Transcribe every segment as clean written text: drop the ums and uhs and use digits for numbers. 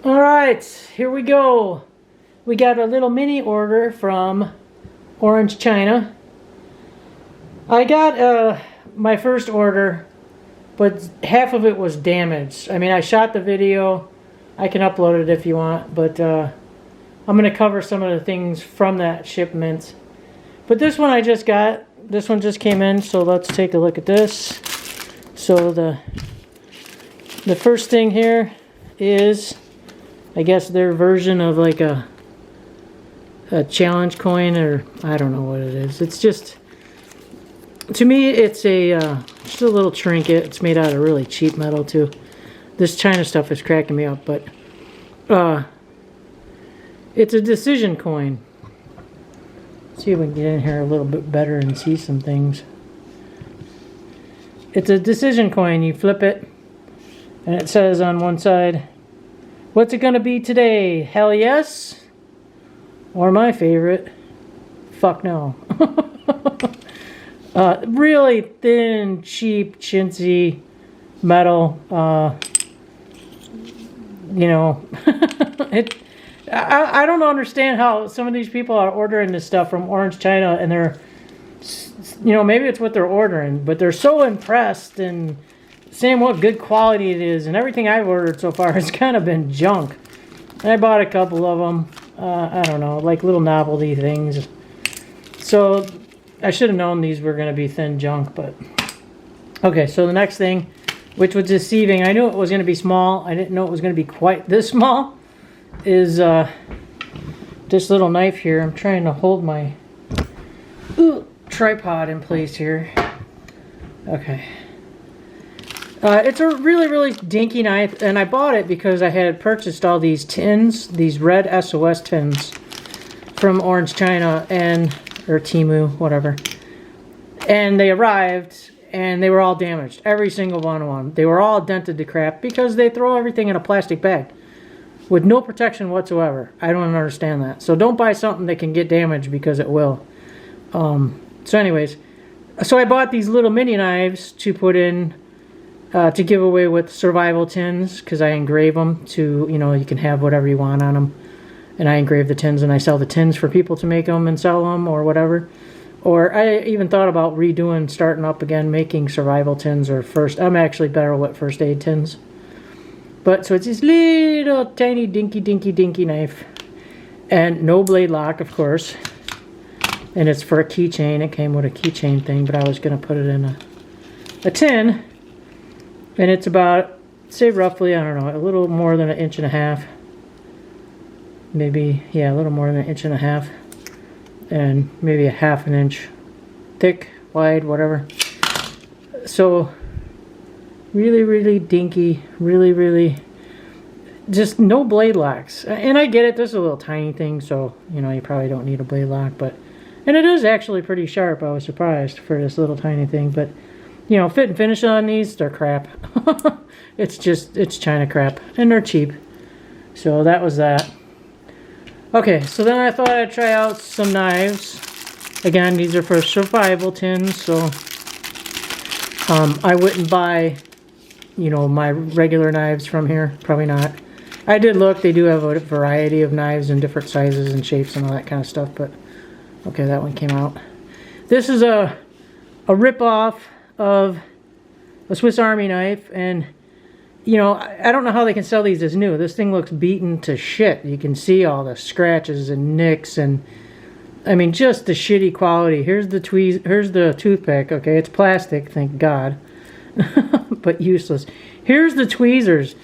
Alright, here we go. We got a little mini order from Orange, China. I got my first order, but half of it was damaged. I mean, I shot the video. I can upload it if you want, but I'm going to cover some of the things from that shipment. But this one I just got. This one just came in, so let's take a look at this. So the first thing here is, I guess, their version of like a challenge coin, or I don't know what it is. It's just, to me, it's just a little trinket. It's made out of really cheap metal too. This China stuff is cracking me up, but it's a decision coin. Let's see if we can get in here a little bit better and see some things. It's a decision coin. You flip it, and it says on one side, "What's it gonna be today? Hell yes?" Or my favorite, "Fuck no." Really thin, cheap, chintzy metal. You know, I don't understand how some of these people are ordering this stuff from Orange, China, and they're, you know, maybe it's what they're ordering, but they're so impressed and saying what good quality it is, and everything I've ordered so far has kind of been junk. And I bought a couple of them, I don't know, like little novelty things. So I should have known these were going to be thin junk, but okay. So the next thing, which was deceiving, I knew it was going to be small, I didn't know it was going to be quite this small, is this little knife here. I'm trying to hold my tripod in place here. Okay. It's a really, really dinky knife, and I bought it because I had purchased all these tins, these red SOS tins from Orange, China, or Temu, whatever. And they arrived, and they were all damaged. Every single one of them. They were all dented to crap because they throw everything in a plastic bag with no protection whatsoever. I don't understand that. So don't buy something that can get damaged, because it will. So anyways, so I bought these little mini knives to put in, to give away with survival tins, because I engrave them to, you know, you can have whatever you want on them. And I engrave the tins, and I sell the tins for people to make them and sell them or whatever. Or I even thought about starting up again, making survival tins, or I'm actually better with first aid tins. But, so it's this little tiny dinky knife. And no blade lock, of course. And it's for a keychain. It came with a keychain thing, but I was going to put it in a tin. And it's about, say roughly, I don't know, a little more than 1.5 inches. Maybe, yeah, a little more than 1.5 inches. And maybe 1/2 inch thick, wide, whatever. So, really, really dinky, really, just no blade locks. And I get it, this is a little tiny thing, so, you know, you probably don't need a blade lock, but, and it is actually pretty sharp. I was surprised for this little tiny thing, but, you know, fit and finish on these, they're crap. It's China crap, and they're cheap. So that was that. Okay, so then I thought I'd try out some knives. Again, these are for survival tins, so I wouldn't buy, you know, my regular knives from here. Probably not. I did look, they do have a variety of knives in different sizes and shapes and all that kind of stuff, but okay, that one came out. This is a rip-off of a Swiss Army knife, and you know, I don't know how they can sell these as new. This thing looks beaten to shit. You can see all the scratches and nicks, and I mean, just the shitty quality. Here's the toothpick. Okay, it's plastic, thank God, but useless. Here's the tweezers.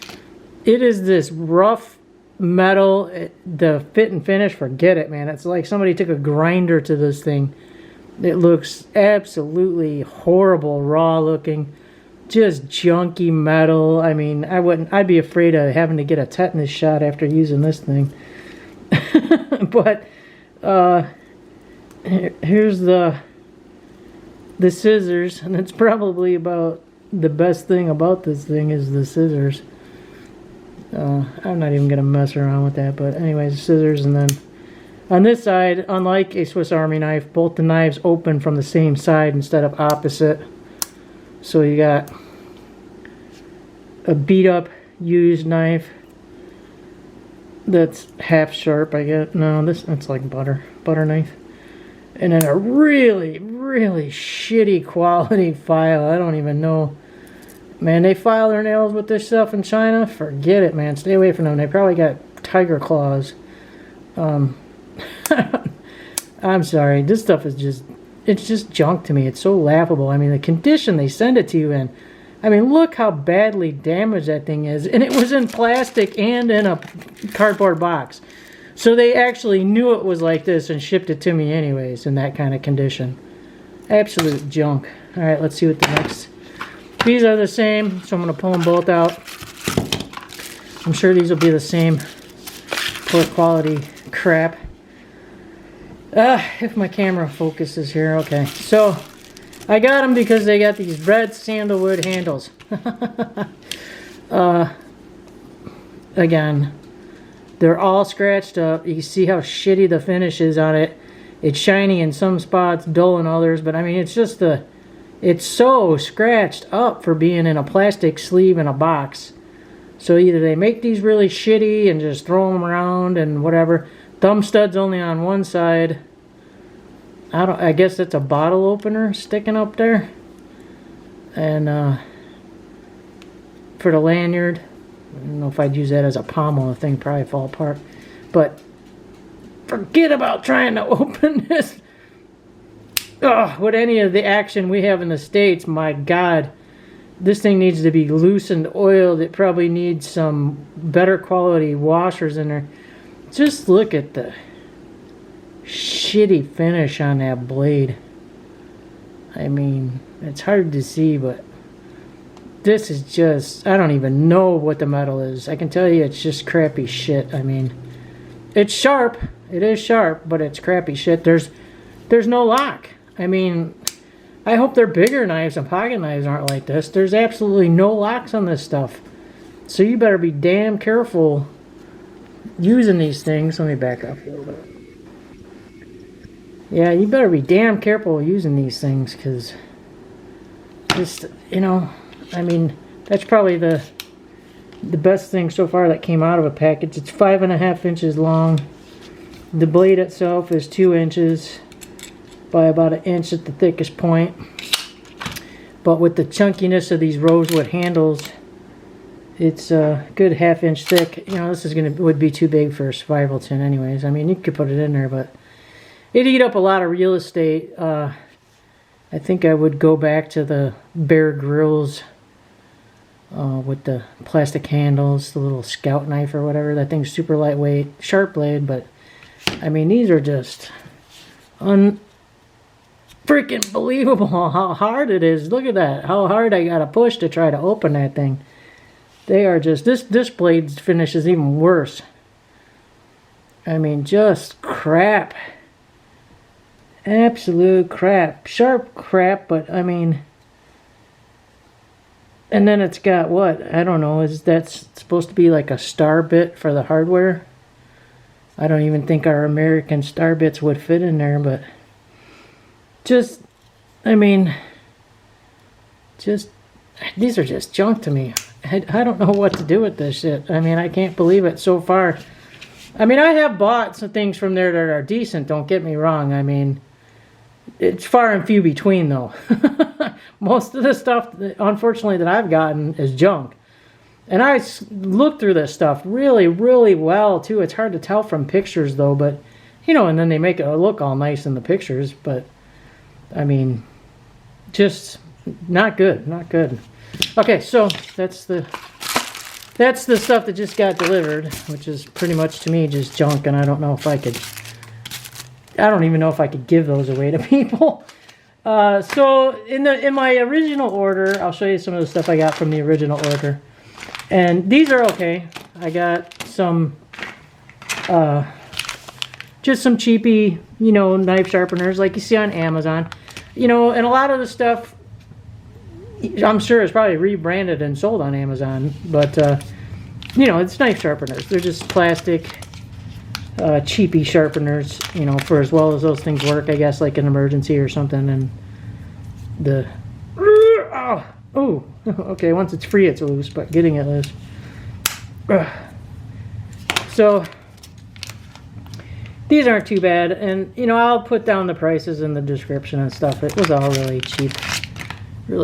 It is this rough metal. The fit and finish, forget it, man. It's like somebody took a grinder to this thing. It looks absolutely horrible, raw looking. Just junky metal. I mean, I'd be afraid of having to get a tetanus shot after using this thing. But here's the scissors, and it's probably about the best thing about this thing is the scissors. I'm not even gonna mess around with that, but anyways, scissors. And then on this side, unlike a Swiss Army knife, both the knives open from the same side instead of opposite. So you got a beat up used knife that's half sharp, I guess. No, that's like butter knife. And then a really, really shitty quality file. I don't even know. Man, they file their nails with this stuff in China. Forget it, man. Stay away from them. They probably got tiger claws. I'm sorry. This stuff is just, it's just junk to me. It's so laughable. I mean, the condition they send it to you in. I mean, look how badly damaged that thing is. And it was in plastic and in a cardboard box. So they actually knew it was like this and shipped it to me anyways in that kind of condition. Absolute junk. Alright, let's see what the next... These are the same, so I'm going to pull them both out. I'm sure these will be the same poor quality crap. If my camera focuses here, okay. So, I got them because they got these red sandalwood handles. Again, they're all scratched up. You can see how shitty the finish is on it. It's shiny in some spots, dull in others, but I mean, it's just it's so scratched up for being in a plastic sleeve in a box. So either they make these really shitty and just throw them around and whatever. Thumb stud's only on one side. I guess that's a bottle opener sticking up there. And for the lanyard, I don't know if I'd use that as a pommel. The thing probably fall apart. But forget about trying to open this. Oh, with any of the action we have in the States, my God, this thing needs to be loosened, oiled. It probably needs some better quality washers in there. Just look at the shitty finish on that blade. I mean, it's hard to see, but this is just, I don't even know what the metal is. I can tell you it's just crappy shit. I mean, it's sharp. It is sharp, but it's crappy shit. There's no lock. I mean, I hope their bigger knives and pocket knives aren't like this. There's absolutely no locks on this stuff. So you better be damn careful using these things. Let me back up a little bit. Yeah, you better be damn careful using these things, because just, you know, I mean, that's probably the best thing so far that came out of a package. It's 5.5 inches long. The blade itself is 2 inches by about 1 inch at the thickest point. But with the chunkiness of these rosewood handles, it's a good 1/2 inch thick. You know, this is would be too big for a survival tin anyways. I mean, you could put it in there, but it'd eat up a lot of real estate. I think I would go back to the Bear Grylls with the plastic handles, the little scout knife or whatever. That thing's super lightweight, sharp blade, but I mean, these are just freaking believable how hard it is. Look at that, how hard I gotta push to try to open that thing. They are just, this blade's finish is even worse. I mean, just crap. Absolute crap. Sharp crap, but I mean, and then it's got what? I don't know, is that supposed to be like a star bit for the hardware? I don't even think our American star bits would fit in there, but just, I mean, just, these are just junk to me. I don't know what to do with this shit. I mean, I can't believe it so far. I mean, I have bought some things from there that are decent, don't get me wrong. I mean, it's far and few between, though. Most of the stuff, unfortunately, that I've gotten is junk. And I looked through this stuff really, really well, too. It's hard to tell from pictures, though, but, you know, and then they make it look all nice in the pictures, but, I mean, just not good, not good. Okay, so that's the stuff that just got delivered, which is pretty much to me just junk, and I don't know if I could, I don't even know if I could give those away to people. So in my original order, I'll show you some of the stuff I got from the original order. And these are okay. I got some, just some cheapy, you know, knife sharpeners like you see on Amazon. You know, and a lot of the stuff, I'm sure is probably rebranded and sold on Amazon. But, you know, it's knife sharpeners. They're just plastic, cheapy sharpeners, you know, for as well as those things work, I guess, like an emergency or something. And the, oh, okay, once it's free, it's loose, but getting it loose. So these aren't too bad, and you know, I'll put down the prices in the description and stuff. It was all really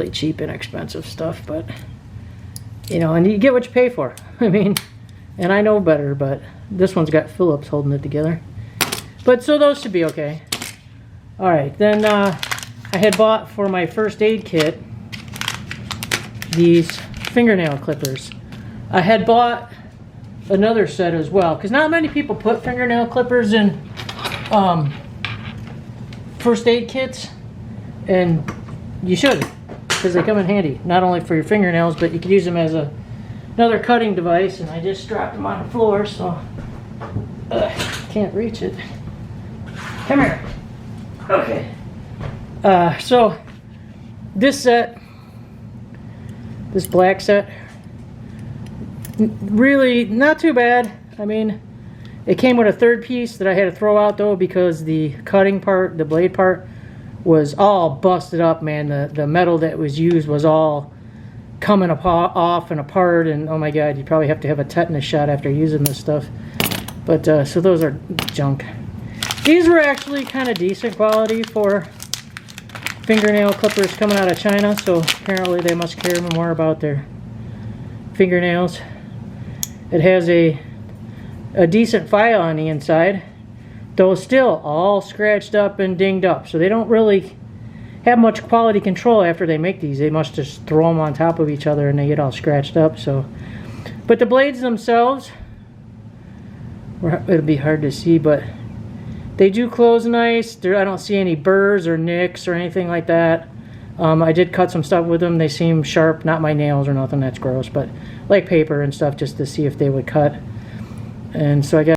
cheap, inexpensive stuff, but you know, and you get what you pay for. I mean, and I know better, but this one's got Phillips holding it together. But so those should be okay. All right, then I had bought for my first aid kit these fingernail clippers. I had bought another set as well, because not many people put fingernail clippers in first aid kits, and you should, because they come in handy, not only for your fingernails, but you could use them as another cutting device. And I just dropped them on the floor, so can't reach it. Come here. Okay. So this set, this black set, really not too bad. I mean, it came with a third piece that I had to throw out though, because the cutting part, the blade part, was all busted up, man. The metal that was used was all coming off and apart, and oh my god, you probably have to have a tetanus shot after using this stuff. But so those are junk. These were actually kind of decent quality for fingernail clippers coming out of China, so apparently they must care more about their fingernails. It has a decent file on the inside, though still all scratched up and dinged up, so they don't really have much quality control after they make these. They must just throw them on top of each other and they get all scratched up. So, but the blades themselves, it'll be hard to see, but they do close nice. I don't see any burrs or nicks or anything like that. I did cut some stuff with them. They seem sharp, not my nails or nothing, that's gross, but like paper and stuff, just to see if they would cut. And so I got